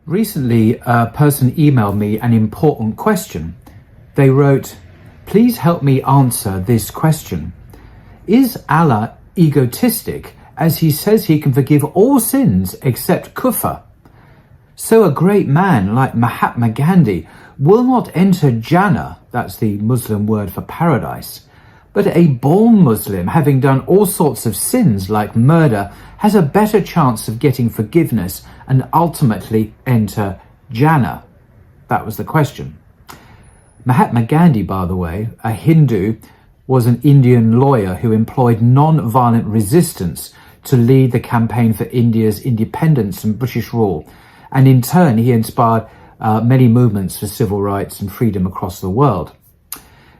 Recently, a person emailed me an important question. They wrote, "Please help me answer this question. Is Allah egotistic as he says he can forgive all sins except kufr? So a great man like Mahatma Gandhi will not enter Jannah," that's the Muslim word for paradise, "but a born Muslim having done all sorts of sins like murder has a better chance of getting forgiveness and ultimately enter Jannah." That was the question. Mahatma Gandhi, by the way, a Hindu, was an Indian lawyer who employed non-violent resistance to lead the campaign for India's independence from British rule. And in turn, he inspired many movements for civil rights and freedom across the world.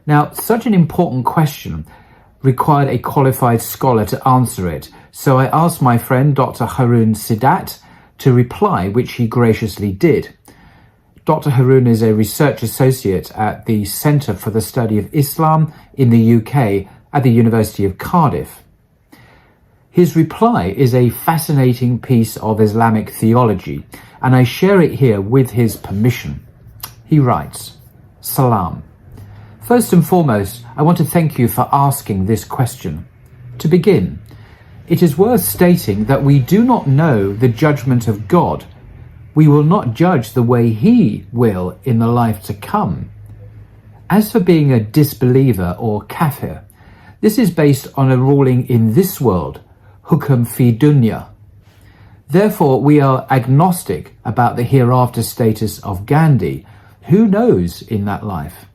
Now, such an important question required a qualified scholar to answer it, so I asked my friend Dr. Haroon Sidat to reply, which he graciously did. Dr. Haroon is a research associate at the Centre for the Study of Islam in the UK at the University of Cardiff. His reply is a fascinating piece of Islamic theology, and I share it here with his permission. He writes, "Salam. First and foremost, I want to thank you for asking this question. To begin, it is worth stating that we do not know the judgment of God. We will not judge the way He will in the life to come. As for being a disbeliever or kafir, this is based on a ruling in this world, hukm fi dunya. Therefore, we are agnostic about the hereafter status of Gandhi. Who knows in that life?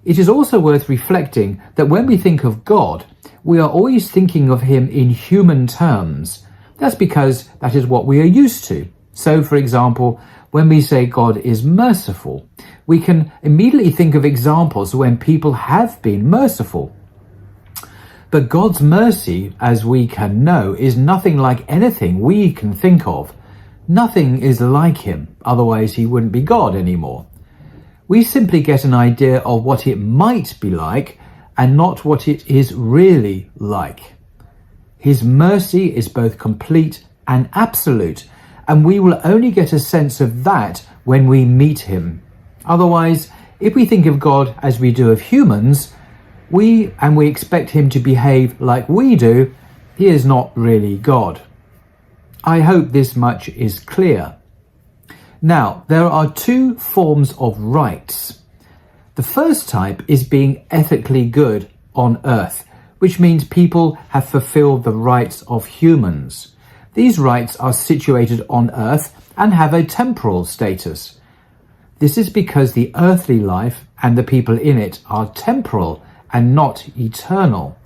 It is also worth reflecting that when we think of God, we are always thinking of Him in human terms. That's because that is what we are used to. So, for example, when we say God is merciful, we can immediately think of examples when people have been merciful. But God's mercy, as we can know, is nothing like anything we can think of. Nothing is like Him, otherwise He wouldn't be God anymore. We simply get an idea of what it might be like and not what it is really like. His mercy is both complete and absolute, and we will only get a sense of that when we meet Him. Otherwise, if we think of God as we do of humans, we expect Him to behave like we do, He is not really God. I hope this much is clear. Now, there are two forms of rights. The first type is being ethically good on earth, which means people have fulfilled the rights of humans. These rights are situated on earth and have a temporal status. This is because the earthly life and the people in it are temporal and not eternal.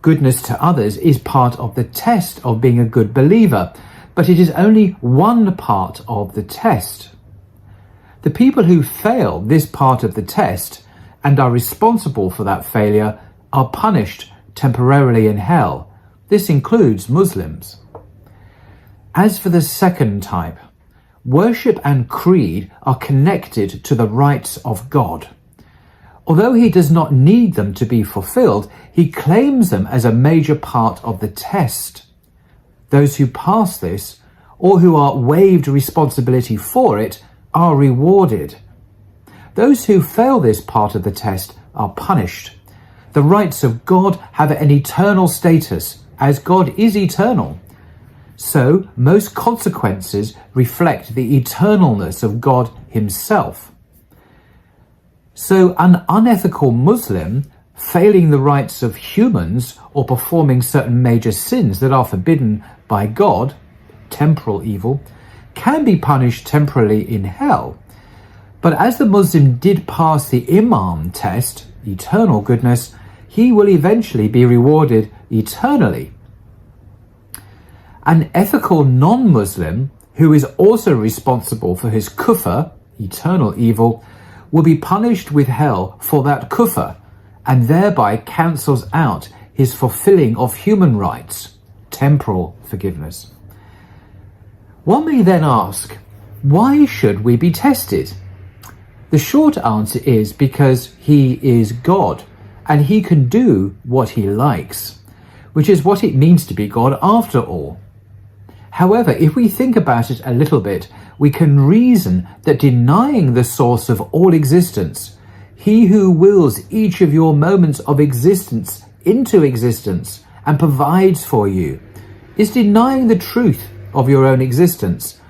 Goodness to others is part of the test of being a good believer, but it is only one part of the test. The people who fail this part of the test and are responsible for that failure are punished temporarily in hell. This includes Muslims. As for the second type, worship and creed are connected to the rights of God. Although He does not need them to be fulfilled, He claims them as a major part of the test. Those who pass this, or who are waived responsibility for it, are rewarded. Those who fail this part of the test are punished. The rights of God have an eternal status, as God is eternal. So, most consequences reflect the eternalness of God Himself. So, an unethical Muslim failing the rights of humans or performing certain major sins that are forbidden by God, temporal evil, can be punished temporarily in hell. But as the Muslim did pass the Imam test, eternal goodness, he will eventually be rewarded eternally. An ethical non-Muslim, who is also responsible for his kufr, eternal evil, will be punished with hell for that kufr, and thereby cancels out his fulfilling of human rights, temporal forgiveness. One may then ask, why should we be tested? The short answer is because He is God, and He can do what He likes, which is what it means to be God after all. However, if we think about it a little bit, we can reason that denying the source of all existence, he who wills each of your moments of existence into existence and provides for you, is denying the truth of your own existence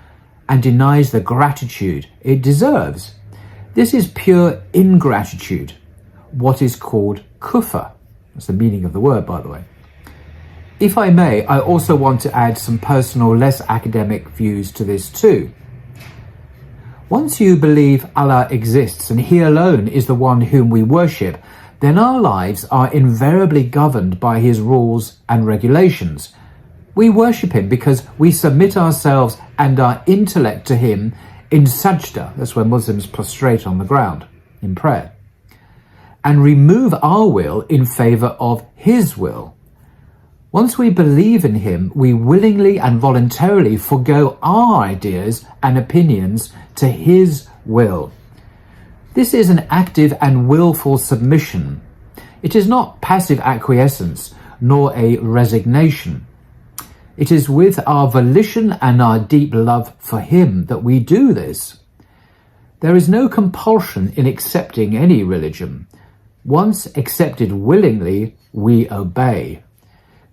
and denies the gratitude it deserves. This is pure ingratitude, what is called kufr. That's the meaning of the word, by the way. If I may, I also want to add some personal, less academic views to this too. Once you believe Allah exists and He alone is the one whom we worship, then our lives are invariably governed by His rules and regulations. We worship Him because we submit ourselves and our intellect to Him in sajda, that's where Muslims prostrate on the ground in prayer, and remove our will in favor of His will. Once we believe in Him, we willingly and voluntarily forgo our ideas and opinions to His will. This is an active and willful submission. It is not passive acquiescence, nor a resignation. It is with our volition and our deep love for Him that we do this. There is no compulsion in accepting any religion. Once accepted willingly, we obey.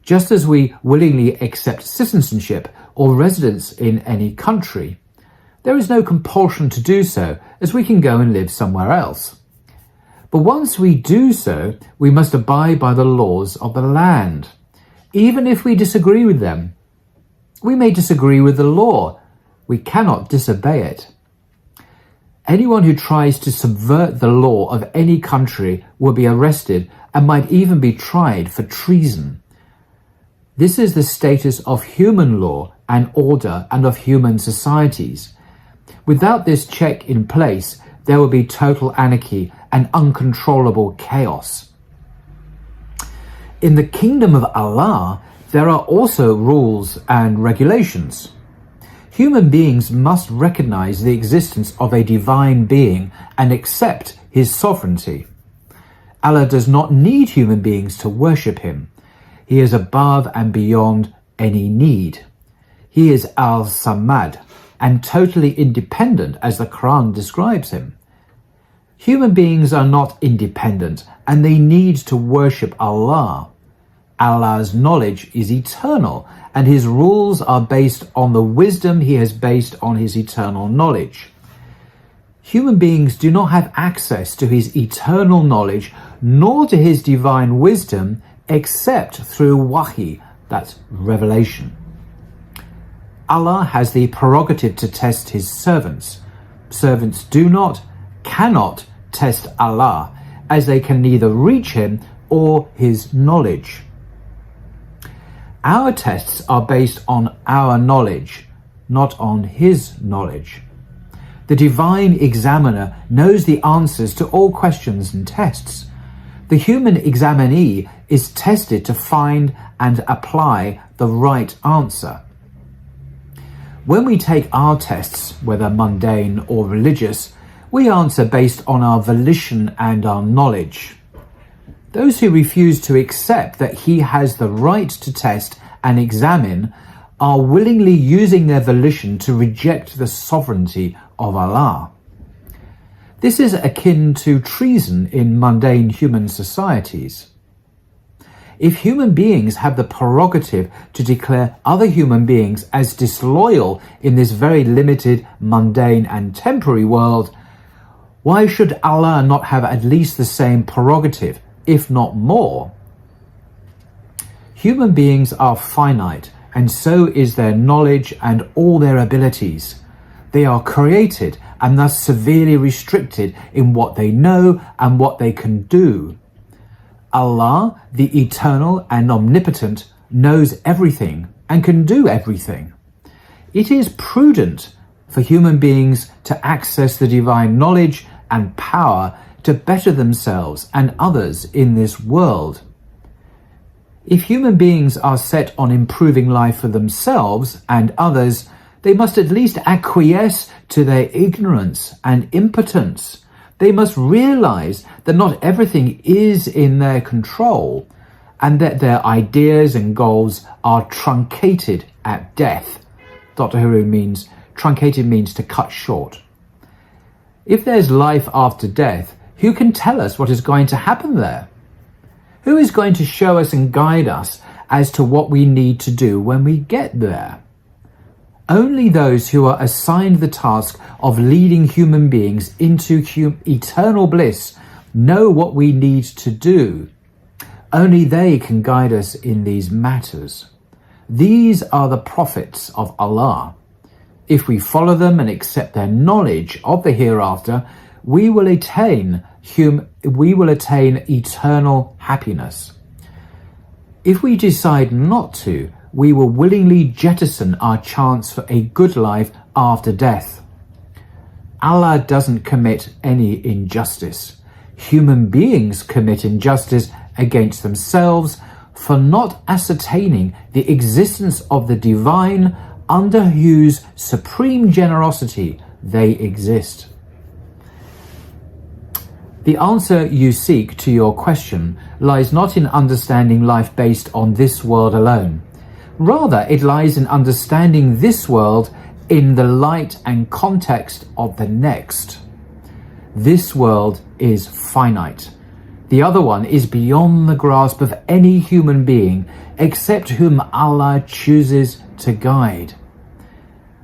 Just as we willingly accept citizenship or residence in any country, there is no compulsion to do so, as we can go and live somewhere else. But once we do so, we must abide by the laws of the land, even if we disagree with them. We may disagree with the law. We cannot disobey it. Anyone who tries to subvert the law of any country will be arrested and might even be tried for treason. This is the status of human law and order and of human societies. Without this check in place, there will be total anarchy and uncontrollable chaos. In the kingdom of Allah, there are also rules and regulations. Human beings must recognize the existence of a divine being and accept His sovereignty. Allah does not need human beings to worship Him. He is above and beyond any need. He is Al-Samad and totally independent, as the Quran describes Him. Human beings are not independent and they need to worship Allah. Allah's knowledge is eternal and His rules are based on the wisdom He has based on His eternal knowledge. Human beings do not have access to His eternal knowledge nor to His divine wisdom except through wahi, that's revelation. Allah has the prerogative to test His servants. Servants cannot test Allah, as they can neither reach Him or His knowledge. Our tests are based on our knowledge, not on His knowledge. The divine examiner knows the answers to all questions and tests. The human examinee is tested to find and apply the right answer. When we take our tests, whether mundane or religious, we answer based on our volition and our knowledge. Those who refuse to accept that He has the right to test and examine are willingly using their volition to reject the sovereignty of Allah. This is akin to treason in mundane human societies. If human beings have the prerogative to declare other human beings as disloyal in this very limited, mundane and temporary world, why should Allah not have at least the same prerogative, if not more? Human beings are finite, and so is their knowledge and all their abilities. They are created and thus severely restricted in what they know and what they can do. Allah, the eternal and omnipotent, knows everything and can do everything. It is prudent for human beings to access the divine knowledge and power to better themselves and others in this world. If human beings are set on improving life for themselves and others, they must at least acquiesce to their ignorance and impotence. They must realize that not everything is in their control and that their ideas and goals are truncated at death. Dr. Haroon means, truncated means to cut short. If there's life after death, who can tell us what is going to happen there? Who is going to show us and guide us as to what we need to do when we get there? Only those who are assigned the task of leading human beings into eternal bliss know what we need to do. Only they can guide us in these matters. These are the prophets of Allah. If we follow them and accept their knowledge of the hereafter, we will attain eternal happiness. If we decide not to, we will willingly jettison our chance for a good life after death. Allah doesn't commit any injustice. Human beings commit injustice against themselves for not ascertaining the existence of the divine under whose supreme generosity they exist. The answer you seek to your question lies not in understanding life based on this world alone. Rather, it lies in understanding this world in the light and context of the next. This world is finite. The other one is beyond the grasp of any human being except whom Allah chooses to guide.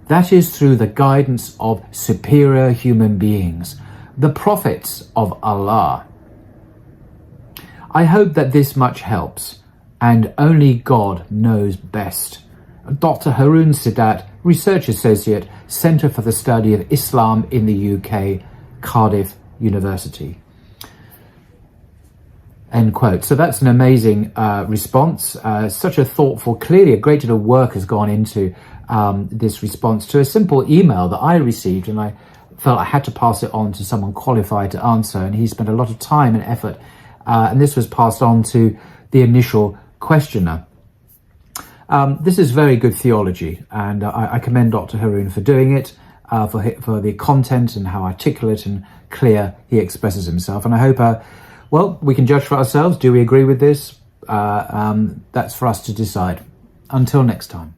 That is through the guidance of superior human beings, the prophets of Allah. I hope that this much helps, and only God knows best. Dr. Haroon Sadat, Research Associate, Centre for the Study of Islam in the UK, Cardiff University. End quote. So that's an amazing response. Such a thoughtful, clearly a great deal of work has gone into this response to a simple email that I received, and I felt I had to pass it on to someone qualified to answer, and he spent a lot of time and effort, and this was passed on to the initial questioner. This is very good theology, and I commend Dr. Haroon for doing it, for the content and how articulate and clear he expresses himself. And I hope, well, we can judge for ourselves. Do we agree with this? That's for us to decide. Until next time.